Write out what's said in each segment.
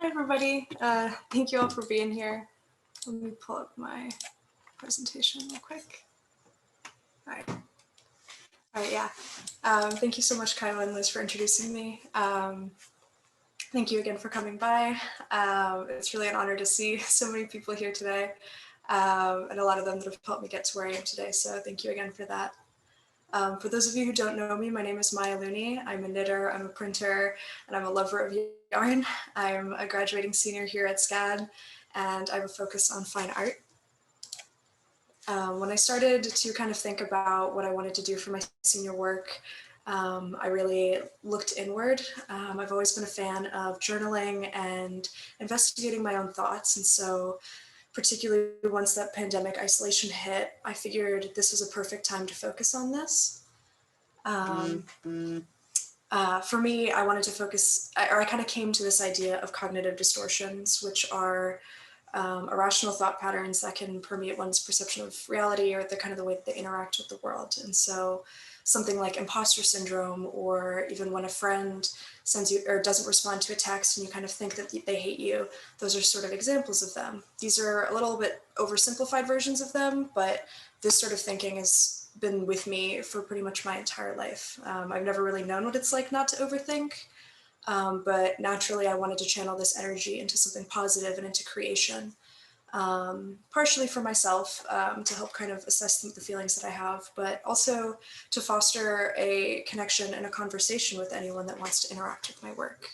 Hi, everybody. Thank you all for being here. Let me pull up my presentation real quick. All right, yeah. Thank you so much, Kyla and Liz, for introducing me. Thank you again for coming by. It's really an honor to see so many people here today, and a lot of them that have helped me get to where I am today, so thank you again for that. For those of you who don't know me, my name is Looney. I'm a knitter, I'm a printer, and I'm a lover of yarn. I'm a graduating senior here at SCAD, and I have a focus on fine art. When I started to kind of think about what I wanted to do for my senior work, I really looked inward. I've always been a fan of journaling and investigating my own thoughts, and so particularly once that pandemic isolation hit, I figured this was a perfect time to focus on this. For me, I wanted to focus, or I kind of came to this idea of cognitive distortions, which are irrational thought patterns that can permeate one's perception of reality or the kind of the way that they interact with the world. And so something like imposter syndrome, or even when a friend sends you or doesn't respond to a text and you kind of think that they hate you, those are sort of examples of them. These are a little bit oversimplified versions of them, but this sort of thinking has been with me for pretty much my entire life. I've never really known what it's like not to overthink, but naturally I wanted to channel this energy into something positive and into creation. Partially for myself, to help kind of assess the feelings that I have, but also to foster a connection and a conversation with anyone that wants to interact with my work.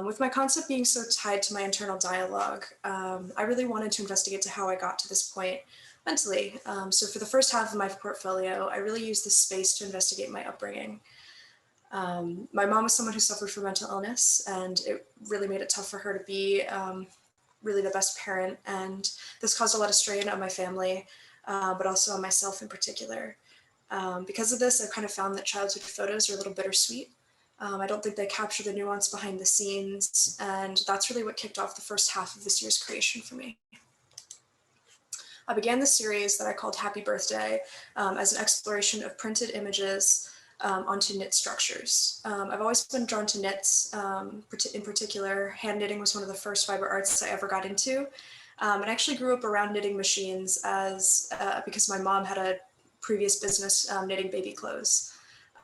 With my concept being so tied to my internal dialogue, I really wanted to investigate to how I got to this point mentally. So for the first half of my portfolio, I really used this space to investigate my upbringing. My mom was someone who suffered from mental illness, and it really made it tough for her to be really the best parent, and this caused a lot of strain on my family, but also on myself in particular. Because of this, I've kind of found that childhood photos are a little bittersweet. I don't think they capture the nuance behind the scenes, and that's really what kicked off the first half of this year's creation for me. I began this series that I called Happy Birthday as an exploration of printed images onto knit structures. I've always been drawn to knits. In particular, hand knitting was one of the first fiber arts I ever got into. And I actually grew up around knitting machines because my mom had a previous business knitting baby clothes.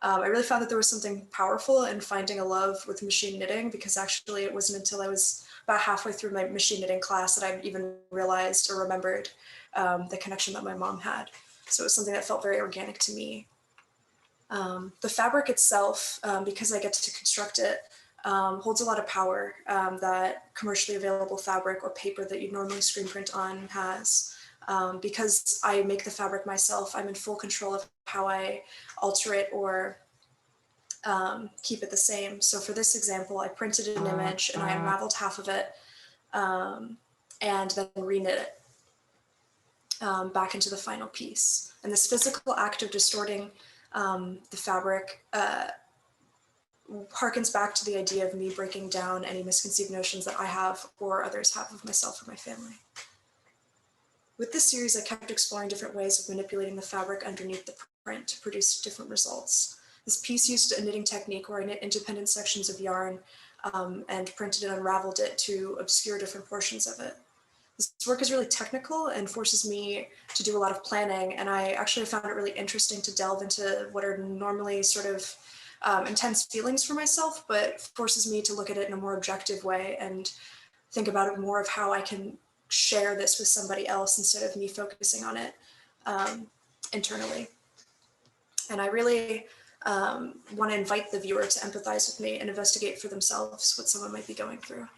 I really found that there was something powerful in finding a love with machine knitting, because actually it wasn't until I was about halfway through my machine knitting class that I even realized or remembered the connection that my mom had. So it was something that felt very organic to me. The fabric itself, because I get to construct it, holds a lot of power that commercially available fabric or paper that you normally screen print on has. Because I make the fabric myself, I'm in full control of how I alter it or keep it the same. So for this example, I printed an image and I unraveled half of it and then reknit it back into the final piece. And this physical act of distorting the fabric harkens back to the idea of me breaking down any misconceived notions that I have or others have of myself or my family. With this series, I kept exploring different ways of manipulating the fabric underneath the print to produce different results. This piece used a knitting technique where I knit independent sections of yarn and printed and unraveled it to obscure different portions of it. This work is really technical and forces me to do a lot of planning, and I actually found it really interesting to delve into what are normally sort of intense feelings for myself, but forces me to look at it in a more objective way and think about it more of how I can share this with somebody else instead of me focusing on it internally. And I really want to invite the viewer to empathize with me and investigate for themselves what someone might be going through.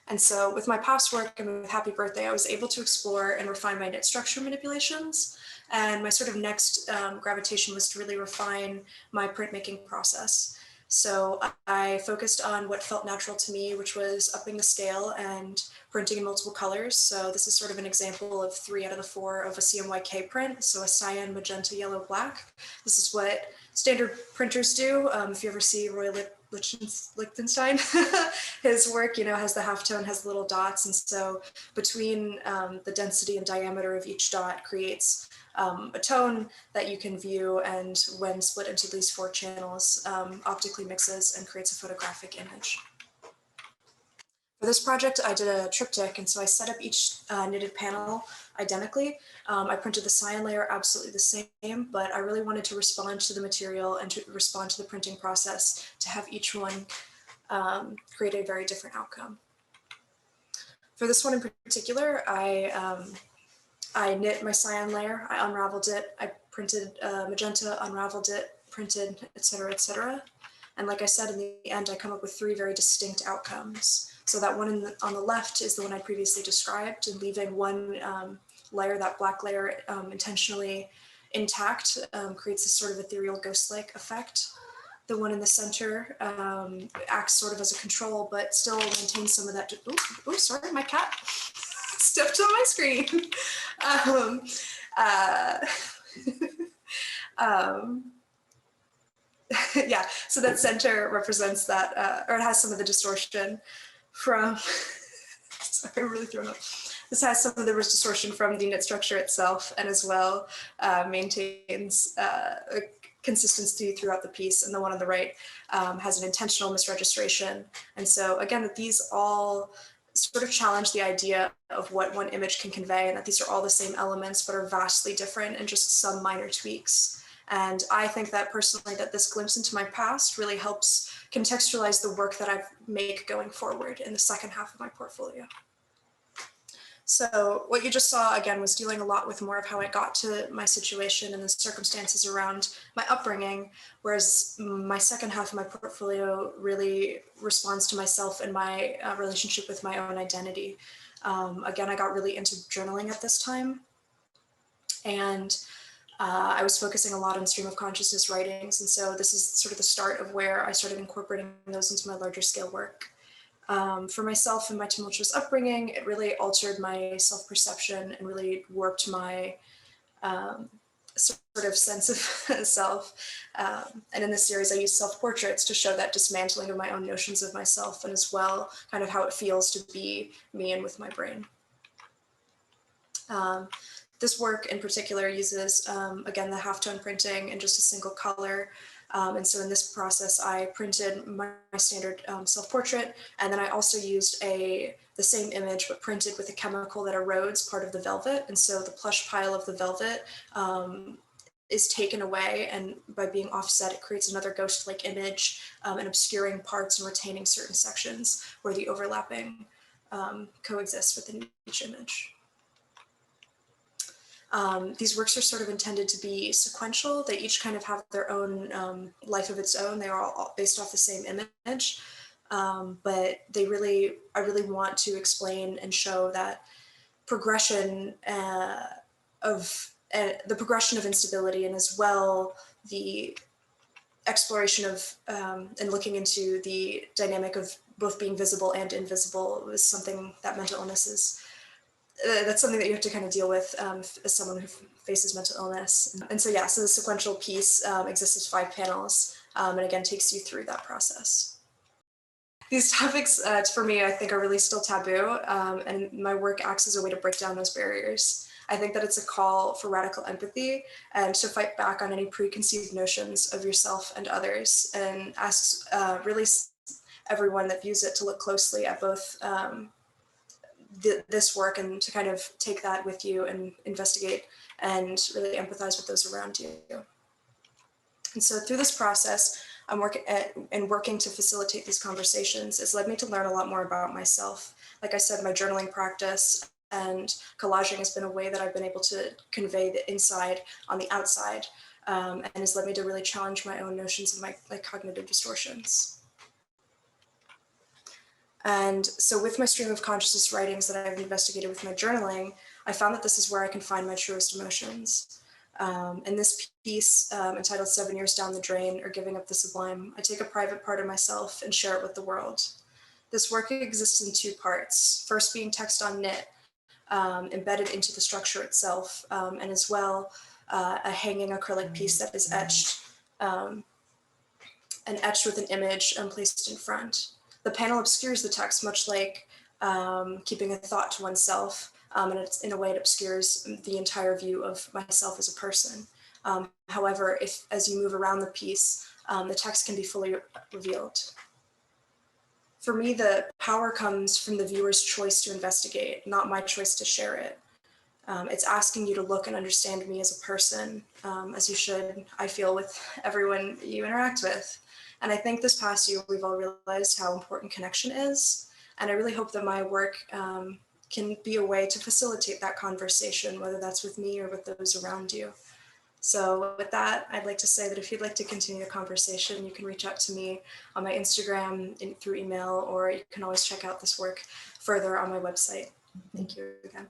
And so with my past work and with Happy Birthday, I was able to explore and refine my knit structure manipulations. And my sort of next gravitation was to really refine my printmaking process. So I focused on what felt natural to me, which was upping the scale and printing in multiple colors. So this is sort of an example of 3 out of the 4 of a CMYK print. So a cyan, magenta, yellow, black. This is what standard printers do. If you ever see Roy Lichtenstein, his work, has the halftone, has the little dots. And so between the density and diameter of each dot creates a tone that you can view, and when split into these 4 channels, optically mixes and creates a photographic image. For this project, I did a triptych, and so I set up each knitted panel identically. I printed the cyan layer absolutely the same, but I really wanted to respond to the material and to respond to the printing process to have each one create a very different outcome. For this one in particular, I knit my cyan layer, I unraveled it, I printed magenta, unraveled it, printed, etc., etc. And like I said, in the end, I come up with 3 very distinct outcomes. So that one on the left is the one I previously described, and leaving one layer, that black layer, intentionally intact creates this sort of ethereal ghost-like effect. The one in the center acts sort of as a control, but still maintains some of that. Oh, sorry, my cat stepped on my screen. Yeah, so that center represents that, or it has some of the distortion from, sorry, I'm really thrown up. This has some of the distortion from the knit structure itself, and as well maintains a consistency throughout the piece. And the one on the right has an intentional misregistration. And so again, that these all sort of challenge the idea of what one image can convey, and that these are all the same elements, but are vastly different in just some minor tweaks. And I think that personally, that this glimpse into my past really helps contextualize the work that I make going forward in the second half of my portfolio. So what you just saw, again, was dealing a lot with more of how I got to my situation and the circumstances around my upbringing, whereas my second half of my portfolio really responds to myself and my relationship with my own identity. Again, I got really into journaling at this time, and I was focusing a lot on stream of consciousness writings. And so this is sort of the start of where I started incorporating those into my larger scale work. For myself and my tumultuous upbringing, it really altered my self-perception and really warped my sort of sense of self. And in this series, I use self-portraits to show that dismantling of my own notions of myself, and as well kind of how it feels to be me and with my brain. This work in particular uses, again, the halftone printing in just a single color. And so in this process, I printed my standard self-portrait, and then I also used the same image, but printed with a chemical that erodes part of the velvet. And so the plush pile of the velvet is taken away, and by being offset, it creates another ghost-like image and obscuring parts and retaining certain sections where the overlapping coexists within each image. These works are sort of intended to be sequential. They each kind of have their own life of its own. They are all based off the same image, but I really want to explain and show that progression the progression of instability, and as well the exploration of and looking into the dynamic of both being visible and invisible is something that mental illness is. That's something that you have to kind of deal with as someone who faces mental illness. And so, yeah, so the sequential piece exists as 5 panels, and again, takes you through that process. These topics, for me, I think are really still taboo, and my work acts as a way to break down those barriers. I think that it's a call for radical empathy and to fight back on any preconceived notions of yourself and others, and asks really everyone that views it to look closely at both this work, and to kind of take that with you and investigate and really empathize with those around you. And so through this process, I'm working to facilitate these conversations. It's led me to learn a lot more about myself. Like I said, my journaling practice and collaging has been a way that I've been able to convey the inside on the outside, and has led me to really challenge my own notions of my cognitive distortions. And so with my stream of consciousness writings that I've investigated with my journaling, I found that this is where I can find my truest emotions. In this piece entitled 7 Years Down the Drain, or Giving Up the Sublime, I take a private part of myself and share it with the world. This work exists in 2 parts, first being text on knit, embedded into the structure itself, and as well a hanging acrylic piece that is etched, and etched with an image placed in front. The panel obscures the text, much like keeping a thought to oneself, and it's, in a way, it obscures the entire view of myself as a person. However, as you move around the piece, the text can be fully revealed. For me, the power comes from the viewer's choice to investigate, not my choice to share it. It's asking you to look and understand me as a person, as you should, I feel, with everyone you interact with. And I think this past year, we've all realized how important connection is. And I really hope that my work can be a way to facilitate that conversation, whether that's with me or with those around you. So with that, I'd like to say that if you'd like to continue the conversation, you can reach out to me on my Instagram through email, or you can always check out this work further on my website. Thank you again.